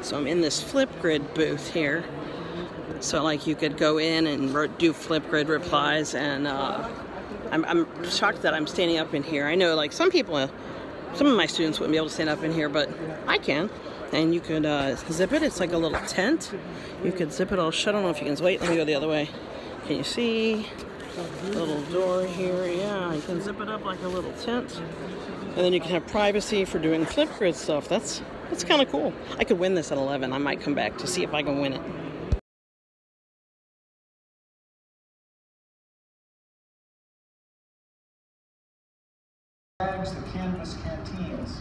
So I'm in this Flipgrid booth here. So like you could go in and do Flipgrid replies, and I'm shocked that I'm standing up in here. I know like some people, some of my students wouldn't be able to stand up in here, but I can. And you could zip it. It's like a little tent. You could zip it all shut. I don't know if you can. Wait, let me go the other way. Can you see? Little door here. Yeah, you can zip it up like a little tent. And then you can have privacy for doing Flipgrid stuff. That's kind of cool. I could win this at 11. I might come back to see if I can win it. The canvas canteens,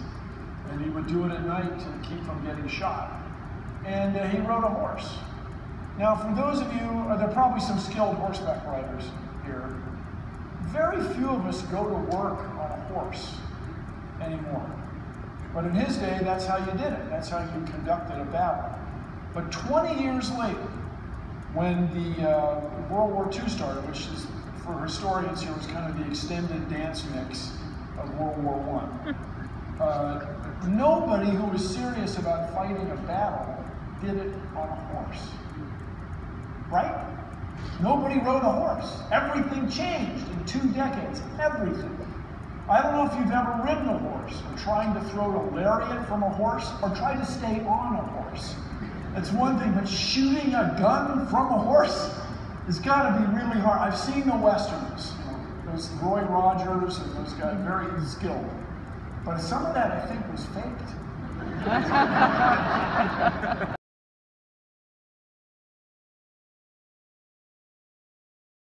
and he would do it at night to keep from getting shot. And he rode a horse. Now, for those of you, there are probably some skilled horseback riders here. Very few of us go to work on a horse anymore. But in his day, that's how you did it. That's how you conducted a battle. But 20 years later, when the World War II started, which is, for historians here, was kind of the extended dance mix of World War I. Nobody who was serious about fighting a battle did it on a horse, right? Nobody rode a horse. Everything changed in 2 decades, everything. I don't know if you've ever ridden a horse, or trying to throw a lariat from a horse, or try to stay on a horse. It's one thing, but shooting a gun from a horse has got to be really hard. I've seen the Westerns. Those Roy Rogers and those guys, very skilled. But some of that I think was faked.